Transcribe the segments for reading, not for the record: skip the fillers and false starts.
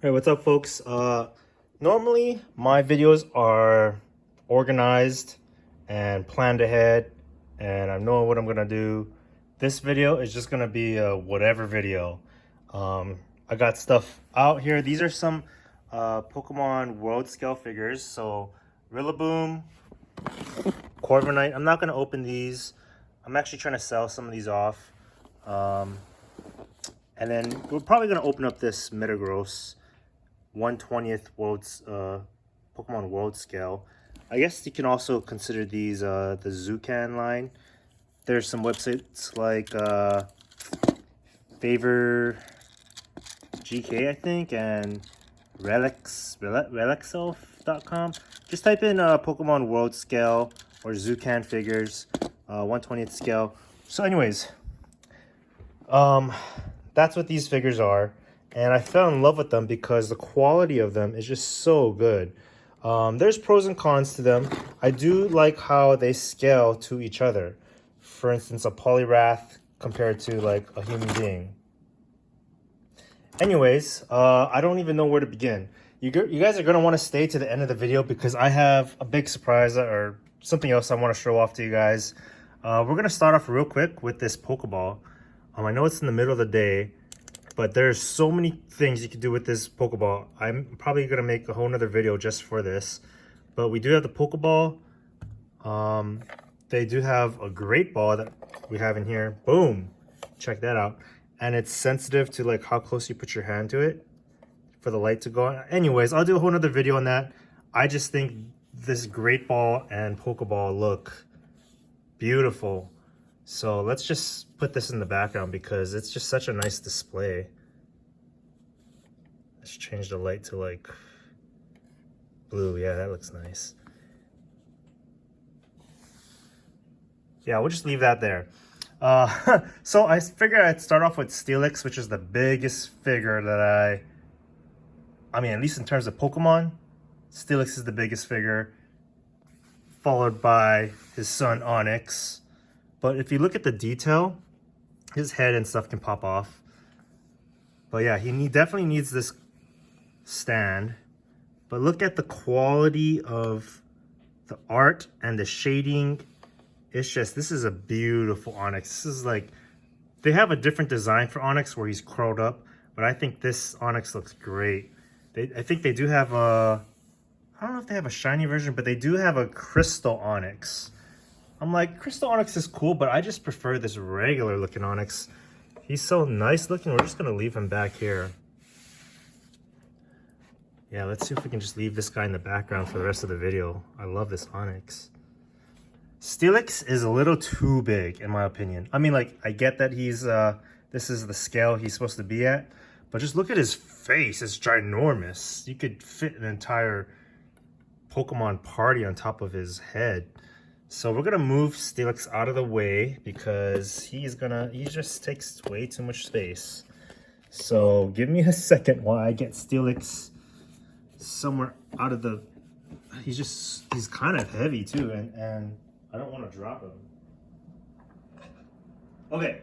Hey, what's up, folks? Normally my videos are organized and planned ahead, and I know what I'm gonna do. This video is just gonna be a whatever video. I got stuff out here. These are some Pokemon World Scale figures. So Rillaboom, Corviknight. I'm not gonna open these. I'm actually trying to sell some of these off. And then we're probably gonna open up this Metagross 1/20th world's Pokemon World Scale. I guess you can also consider these the Zukan line. There's some websites like Favor GK, I think, and Relixelf.com. Just type in Pokemon World Scale or Zukan figures, 1/20th scale. So anyways, that's what these figures are. And I fell in love with them because the quality of them is just so good. There's pros and cons to them. I do like how they scale to each other. For instance, a Poliwrath compared to like a human being. Anyways, I don't even know where to begin. You guys are going to want to stay to the end of the video because I have a big surprise or something else I want to show off to you guys. We're going to start off real quick with this Pokeball. I know it's in the middle of the day, but there's so many things you can do with this Pokeball. I'm probably going to make a whole nother video just for this. But we do have the Pokeball. They do have a great ball that we have in here. Boom. Check that out. And it's sensitive to like how close you put your hand to it for the light to go on. Anyways, I'll do a whole nother video on that. I just think this great ball and Pokeball look beautiful. So let's just put this in the background because it's just such a nice display. Let's change the light to like blue. Yeah, that looks nice. Yeah, we'll just leave that there. So I figured I'd start off with Steelix, which is the biggest figure that I mean, at least in terms of Pokemon, Steelix is the biggest figure, followed by his son Onix. But if you look at the detail, his head and stuff can pop off. But yeah, he definitely needs this stand. But look at the quality of the art and the shading. It's just, this is a beautiful Onix. This is like, they have a different design for Onix where he's curled up. But I think this Onix looks great. I think they do have a, I don't know if they have a shiny version, but they do have a Crystal Onix. I'm like, Crystal Onix is cool, but I just prefer this regular looking Onix. He's so nice looking. We're just going to leave him back here. Yeah, let's see if we can just leave this guy in the background for the rest of the video. I love this Onix. Steelix is a little too big, in my opinion. I mean, like, I get that he's, this is the scale he's supposed to be at, but just look at his face. It's ginormous. You could fit an entire Pokemon party on top of his head. So we're gonna move Steelix out of the way because he just takes way too much space. So give me a second while I get Steelix somewhere out of the, he's kind of heavy too, and I don't want to drop him. Okay,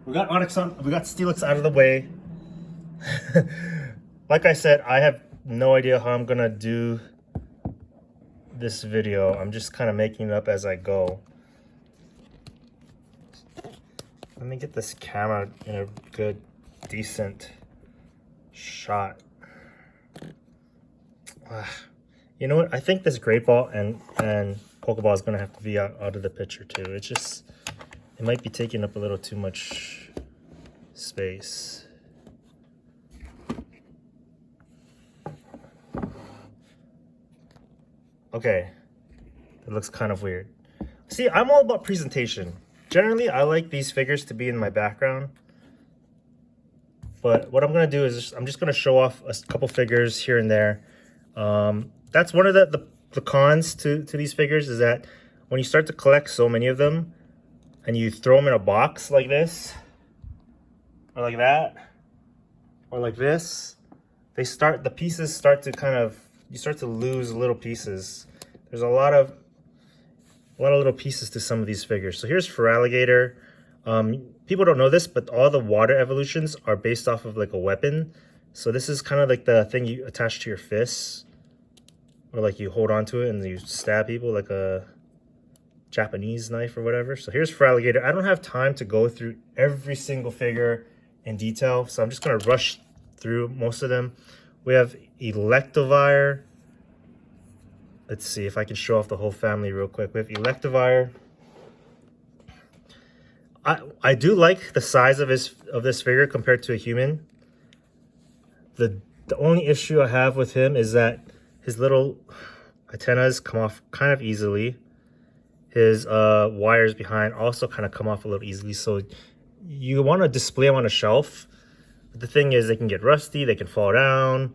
we got Steelix out of the way. Like I said, I have no idea how I'm gonna do this video. I'm just kind of making it up as I go. Let me get this camera in a good, decent shot. You know what? I think this Great Ball and Pokeball is gonna have to be out of the picture too. It's just, it might be taking up a little too much space. Okay, it looks kind of weird. See, I'm all about presentation. Generally, I like these figures to be in my background. But what I'm going to do is I'm just going to show off a couple figures here and there. That's one of the cons to these figures is that when you start to collect so many of them and you throw them in a box like this, or like that, or like this, the pieces start to kind of, you start to lose little pieces. There's a lot of little pieces to some of these figures. So here's Feraligatr. People don't know this, but all the water evolutions are based off of like a weapon. So this is kind of like the thing you attach to your fists, or like you hold on to it and you stab people like a Japanese knife or whatever. So here's for alligator. I don't have time to go through every single figure in detail, so I'm just gonna rush through most of them. We have Electivire. Let's see if I can show off the whole family real quick. We have Electivire. I do like the size of this figure compared to a human. The only issue I have with him is that his little antennas come off kind of easily. His wires behind also kind of come off a little easily. So you want to display them on a shelf. But the thing is, they can get rusty, they can fall down,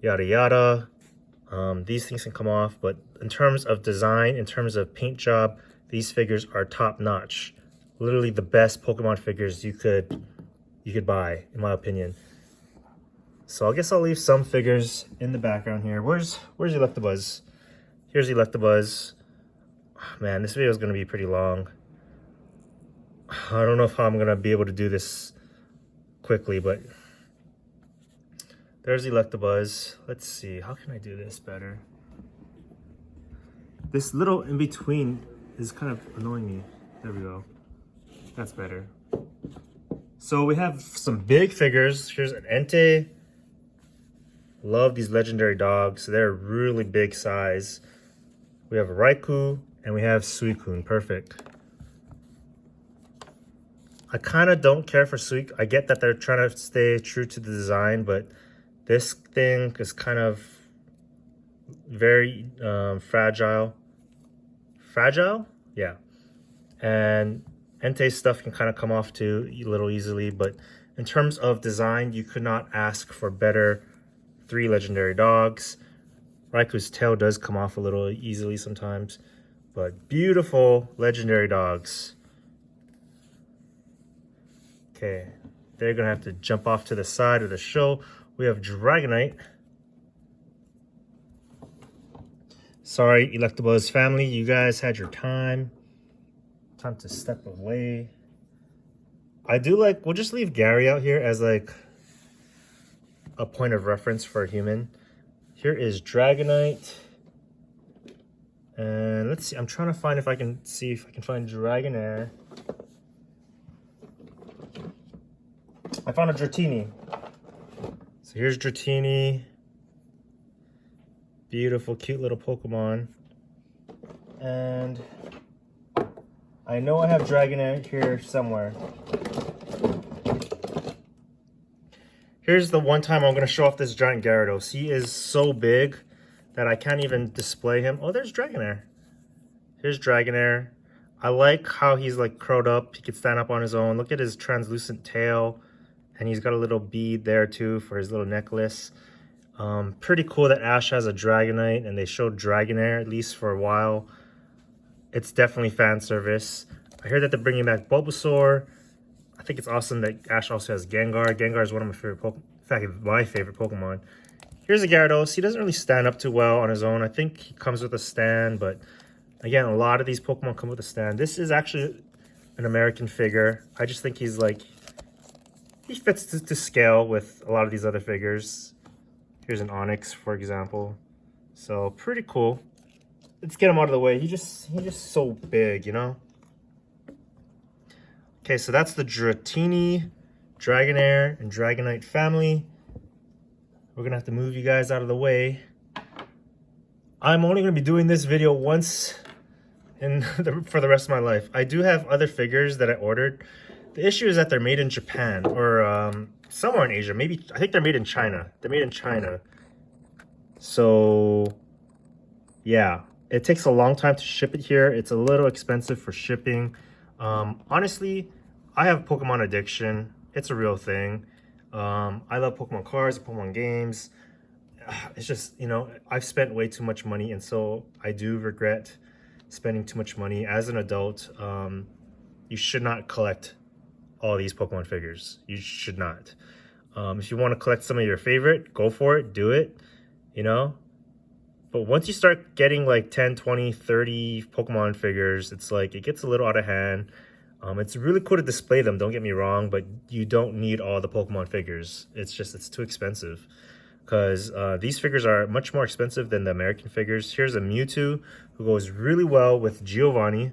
yada yada. These things can come off, but in terms of design, in terms of paint job, these figures are top notch. Literally the best Pokemon figures you could buy, in my opinion. So I guess I'll leave some figures in the background here. Where's Electabuzz? Here's Electabuzz. Oh, man, this video is going to be pretty long. I don't know how I'm going to be able to do this quickly, but there's Electabuzz. Let's see, how can I do this better? This little in between is kind of annoying me. There we go. That's better. So we have some big figures. Here's an Entei. Love these legendary dogs. They're really big size. We have a Raikou and we have Suicune. Perfect. I kind of don't care for Suicune. I get that they're trying to stay true to the design, but this thing is kind of very fragile. Fragile? Yeah. And Entei stuff can kind of come off too a little easily, but in terms of design, you could not ask for better 3 legendary dogs. Raikou's tail does come off a little easily sometimes, but beautiful legendary dogs. Okay, they're gonna have to jump off to the side of the show. We have Dragonite. Sorry, Electabuzz family, you guys had your time. Time to step away. I do like, we'll just leave Gary out here as like a point of reference for a human. Here is Dragonite. And let's see, I'm trying to find if I can find Dragonair. I found a Dratini. So here's Dratini. Beautiful, cute little Pokemon. And I know I have Dragonair here somewhere. Here's the one time I'm going to show off this giant Gyarados. He is so big that I can't even display him. Oh, there's Dragonair. Here's Dragonair. I like how he's like curled up. He can stand up on his own. Look at his translucent tail. And he's got a little bead there too for his little necklace. Pretty cool that Ash has a Dragonite and they showed Dragonair at least for a while. It's definitely fan service. I heard that they're bringing back Bulbasaur. I think it's awesome that Ash also has Gengar. Gengar is one of my favorite Pokemon. In fact, my favorite Pokemon. Here's a Gyarados. He doesn't really stand up too well on his own. I think he comes with a stand, but again, a lot of these Pokemon come with a stand. This is actually an American figure. I just think he's like, he fits to scale with a lot of these other figures. Here's an Onix, for example. So pretty cool. Let's get him out of the way. He's just so big, you know? Okay, so that's the Dratini, Dragonair, and Dragonite family. We're gonna have to move you guys out of the way. I'm only gonna be doing this video once for the rest of my life. I do have other figures that I ordered. The issue is that they're made in Japan or somewhere in Asia. Maybe, I think they're made in China. They're made in China. So, yeah. It takes a long time to ship it here. It's a little expensive for shipping. Honestly, I have Pokemon addiction. It's a real thing. I love Pokemon cards, Pokemon games. It's just, you know, I've spent way too much money, and so I do regret spending too much money. As an adult, you should not collect all these Pokemon figures. You should not. If you want to collect some of your favorite, go for it, do it, you know. But once you start getting like 10, 20, 30 Pokemon figures, it's like, it gets a little out of hand. It's really cool to display them, don't get me wrong, but you don't need all the Pokemon figures. It's too expensive. Because these figures are much more expensive than the American figures. Here's a Mewtwo who goes really well with Giovanni.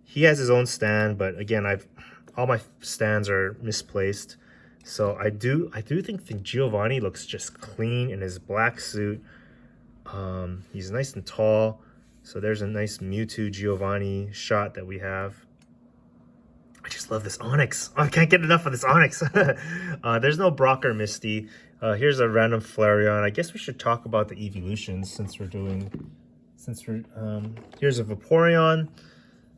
He has his own stand, but again, all my stands are misplaced. So I do think the Giovanni looks just clean in his black suit. He's nice and tall. So there's a nice Mewtwo Giovanni shot that we have. I just love this Onix. Oh, I can't get enough of this Onix. There's no Brock or Misty. Here's a random Flareon. I guess we should talk about the Eeveelutions here's a Vaporeon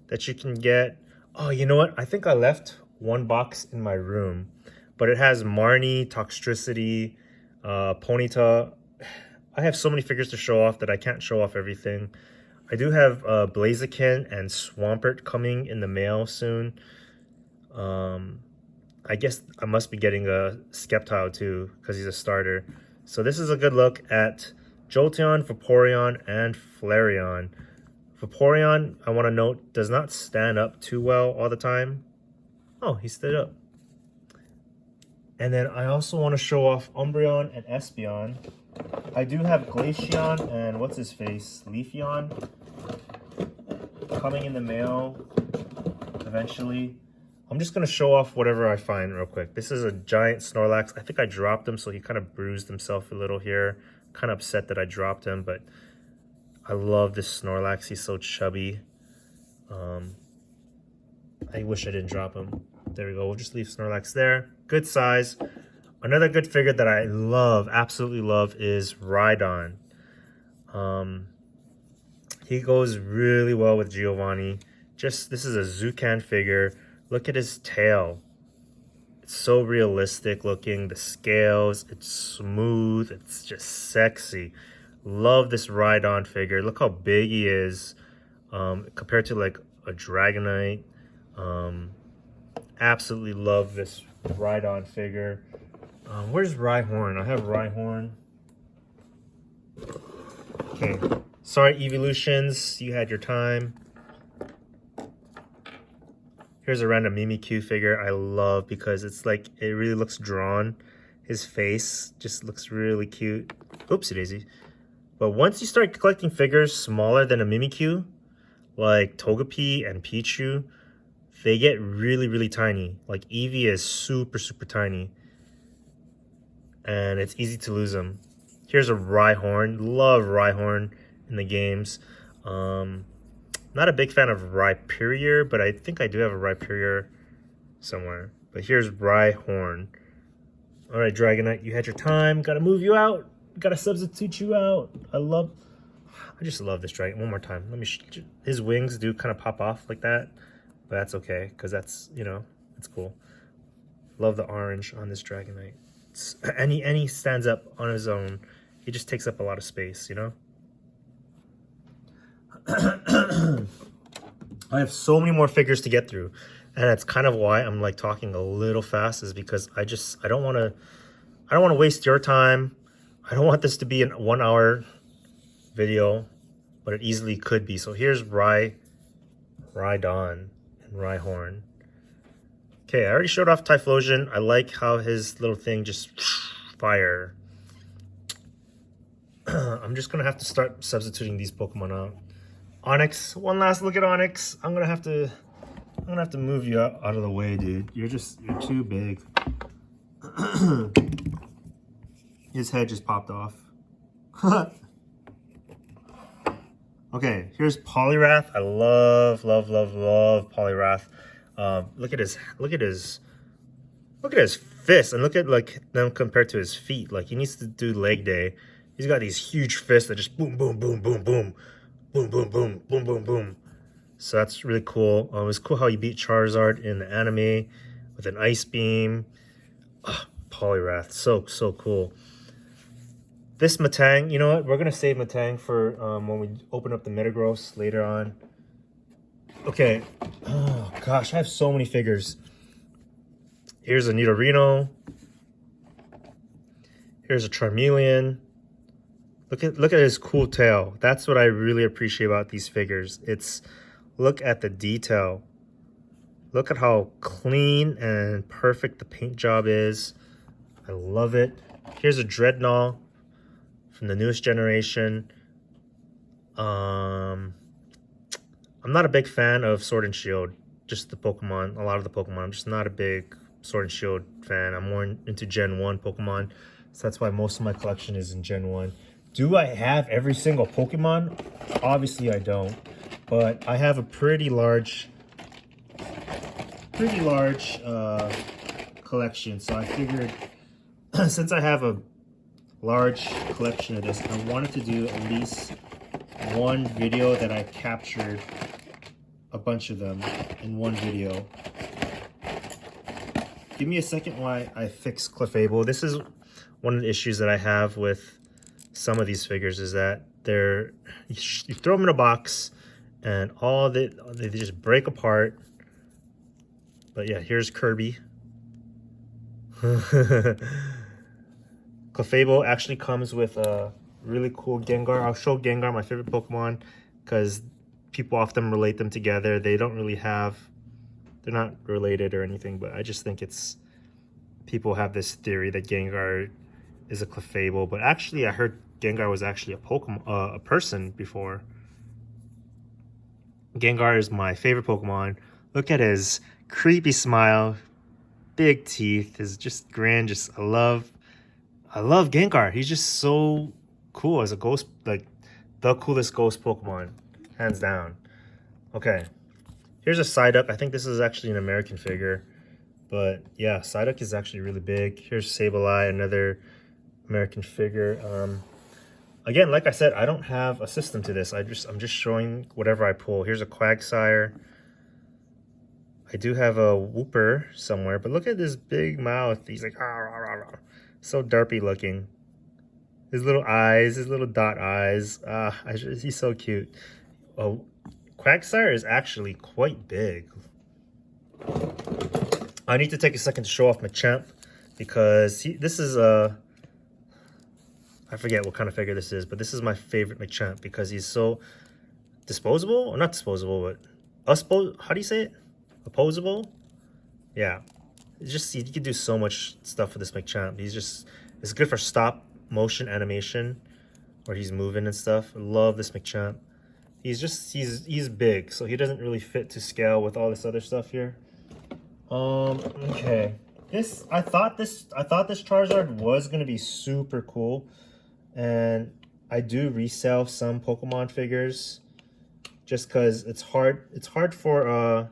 that you can get. Oh, you know what? I think I left one box in my room, but it has Marnie, Toxtricity, Ponyta. I have so many figures to show off that I can't show off everything. I do have Blaziken and Swampert coming in the mail soon. I guess I must be getting a Sceptile too, because he's a starter. So this is a good look at Jolteon, Vaporeon, and Flareon. Vaporeon, I want to note, does not stand up too well all the time. Oh, he stood up. And then I also want to show off Umbreon and Espeon. I do have Glaceon and what's his face? Leafeon coming in the mail eventually. I'm just going to show off whatever I find real quick. This is a giant Snorlax. I think I dropped him, so he kind of bruised himself a little here. Kind of upset that I dropped him, but I love this Snorlax. He's so chubby. I wish I didn't drop him. There we go. We'll just leave Snorlax there. Good size. Another good figure that I love, absolutely love, is Rydon. He goes really well with Giovanni. This is a Zukan figure. Look at his tail. It's so realistic looking. The scales, it's smooth. It's just sexy. Love this Rydon figure. Look how big he is compared to like a Dragonite. Absolutely love this Rydon figure. Where's Rhyhorn? I have Rhyhorn. Okay. Sorry, Eeveelutions. You had your time. Here's a random Mimikyu figure I love because it's like, it really looks drawn. His face just looks really cute. Oopsie daisy. But once you start collecting figures smaller than a Mimikyu, like Togepi and Pichu, they get really, really tiny. Like Eevee is super, super tiny. And it's easy to lose them. Here's a Rhyhorn. Love Rhyhorn in the games. Not a big fan of Rhyperior, but I think I do have a Rhyperior somewhere. But here's Rhyhorn. All right, Dragonite, you had your time. Gotta move you out. Gotta substitute you out. I just love this Dragon. One more time. His wings do kind of pop off like that, but that's okay because that's, you know, it's cool. Love the orange on this Dragonite. And he stands up on his own. He just takes up a lot of space, you know? I have so many more figures to get through, and that's kind of why I'm like talking a little fast, is because I don't want to waste your time. I don't want this to be a 1 hour video, but it easily could be. So here's Rydon and Rhyhorn. Okay, I already showed off Typhlosion. I like how his little thing just fire. I'm just gonna have to start substituting these Pokemon out. Onix, one last look at Onix. I'm gonna have to move you out of the way, dude. You're too big. His head just popped off. Okay, here's Poliwrath. I love Poliwrath. Look at his fists, and look at like them compared to his feet. Like he needs to do leg day. He's got these huge fists that just boom, boom, boom, boom, boom. Boom, boom, boom, boom, boom, boom. So that's really cool. It was cool how he beat Charizard in the anime with an ice beam. Oh, Poliwrath, so cool. This Metang, you know what? We're gonna save Metang for when we open up the Metagross later on. Okay. Oh gosh, I have so many figures. Here's a Nidorino. Here's a Charmeleon. Look at his cool tail. That's what I really appreciate about these figures. Look at the detail. Look at how clean and perfect the paint job is. I love it. Here's a Dreadnought from the newest generation. I'm not a big fan of Sword and Shield. Just the Pokemon, a lot of the Pokemon. I'm just not a big Sword and Shield fan. I'm more into Gen 1 Pokemon. So that's why most of my collection is in Gen 1. Do I have every single Pokemon? Obviously I don't. But I have a pretty large collection. So I figured since I have a large collection of this, I wanted to do at least one video that I captured a bunch of them in one video. Give me a second while I fix Clefable. This is one of the issues that I have with some of these figures, is that you throw them in a box and they just break apart. But yeah, here's Kirby. Clefable actually comes with a really cool Gengar. I'll show Gengar, my favorite Pokemon, because people often relate them together. They're not related or anything, but I just think people have this theory that Gengar is a Clefable, but actually I heard Gengar was actually a person before. Gengar is my favorite Pokemon. Look at his creepy smile, big teeth, his just grand, I love Gengar. He's just so cool as a ghost, like the coolest ghost Pokemon, hands down. Okay, here's a Psyduck. I think this is actually an American figure, but yeah, Psyduck is actually really big. Here's Sableye, another American figure. Again, like I said, I don't have a system to this. I'm just showing whatever I pull. Here's a Quagsire. I do have a Wooper somewhere, but look at this big mouth. He's like, ah, rah, rah, rah. So derpy looking. His little eyes, his little dot eyes. He's so cute. Oh, Quagsire is actually quite big. I need to take a second to show off Machamp, because this is I forget what kind of figure this is, but this is my favorite Machamp because he's so disposable, or not disposable, but how do you say it? Opposable? Yeah. It's just, you can do so much stuff with this Machamp. It's good for stop motion animation where he's moving and stuff. I love this Machamp. He's big, so he doesn't really fit to scale with all this other stuff here. Okay. I thought this Charizard was gonna be super cool. And I do resell some Pokemon figures just because it's hard for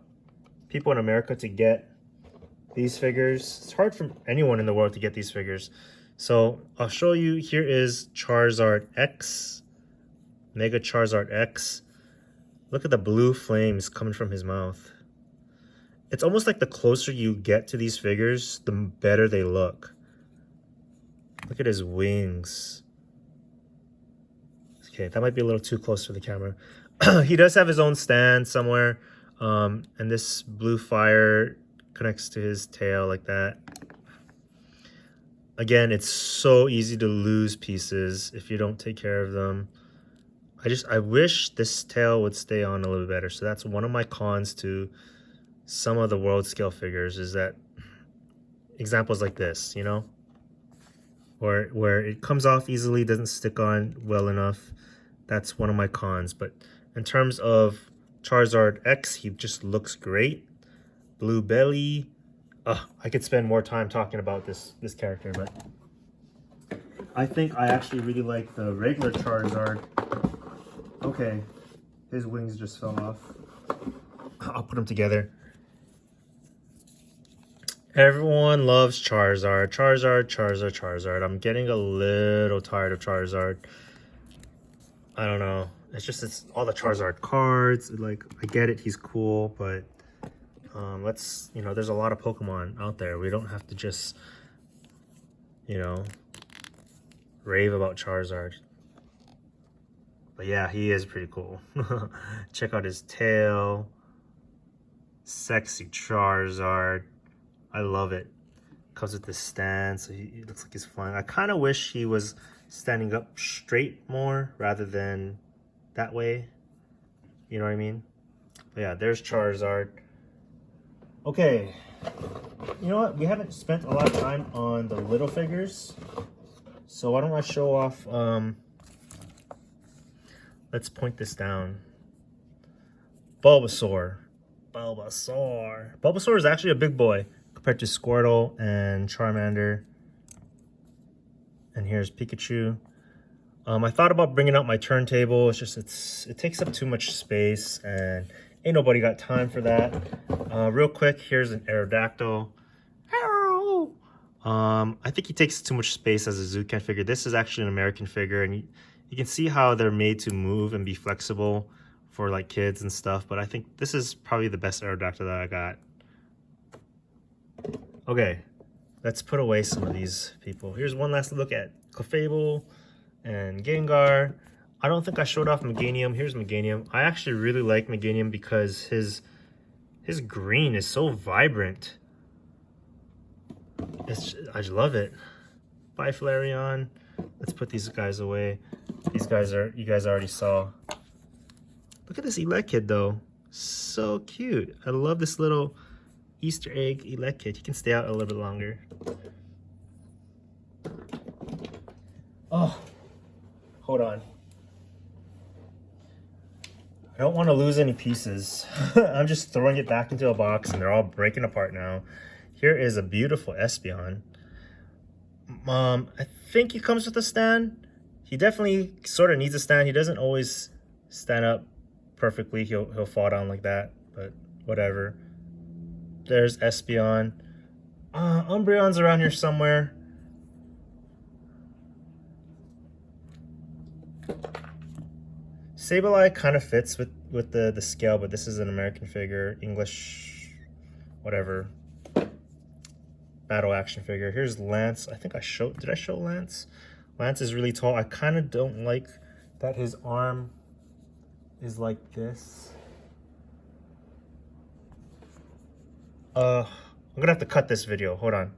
people in America to get these figures. It's hard for anyone in the world to get these figures. So I'll show you. Here is Charizard X, Mega Charizard X. Look at the blue flames coming from his mouth. It's almost like the closer you get to these figures, the better they look. Look at his wings. Okay, that might be a little too close for the camera. He does have his own stand somewhere. And this blue fire connects to his tail like that. Again, it's so easy to lose pieces if you don't take care of them. I wish this tail would stay on a little better. So that's one of my cons to some of the world scale figures, is that examples like this, you know? Where it comes off easily, doesn't stick on well enough. That's one of my cons. But in terms of Charizard X, he just looks great. Blue belly. I could spend more time talking about this character, but I think I actually really like the regular Charizard. Okay, his wings just fell off. I'll put them together. Everyone loves Charizard. Charizard. I'm getting a little tired of Charizard. I don't know. It's all the Charizard cards. Like, I get it, he's cool, but there's a lot of Pokemon out there. We don't have to just, rave about Charizard. But yeah, he is pretty cool. Check out his tail. Sexy Charizard. I love it. Comes with this stand, so he looks like he's flying. I kind of wish he was standing up straight more rather than that way. You know what I mean? But yeah, there's Charizard. Okay, you know what? We haven't spent a lot of time on the little figures, so why don't I show off? Let's point this down. Bulbasaur. Bulbasaur is actually a big boy compared to Squirtle and Charmander. And here's Pikachu. I thought about bringing out my turntable. It's just it takes up too much space, and ain't nobody got time for that. Real quick, here's an Aerodactyl. I think he takes too much space as a Zukan figure. This is actually an American figure, and you can see how they're made to move and be flexible for like kids and stuff. But I think this is probably the best Aerodactyl that I got. Okay, let's put away some of these people. Here's one last look at Clefable and Gengar. I don't think I showed off Meganium. Here's Meganium. I actually really like Meganium because his green is so vibrant. I just love it. Bye, Flareon. Let's put these guys away. These guys you guys already saw. Look at this Elect Kid though. So cute. I love this little Easter egg Elect Kid. He can stay out a little bit longer. Oh, hold on. I don't want to lose any pieces. I'm just throwing it back into a box and they're all breaking apart now. Here is a beautiful Espeon. I think he comes with a stand. He definitely sort of needs a stand. He doesn't always stand up perfectly. He'll fall down like that, but whatever. There's Espeon. Umbreon's around here somewhere. Sableye kind of fits with the scale, but this is an American figure, English, whatever. Battle action figure. Here's Lance. I think did I show Lance? Lance is really tall. I kind of don't like that his arm is like this. I'm gonna have to cut this video. Hold on.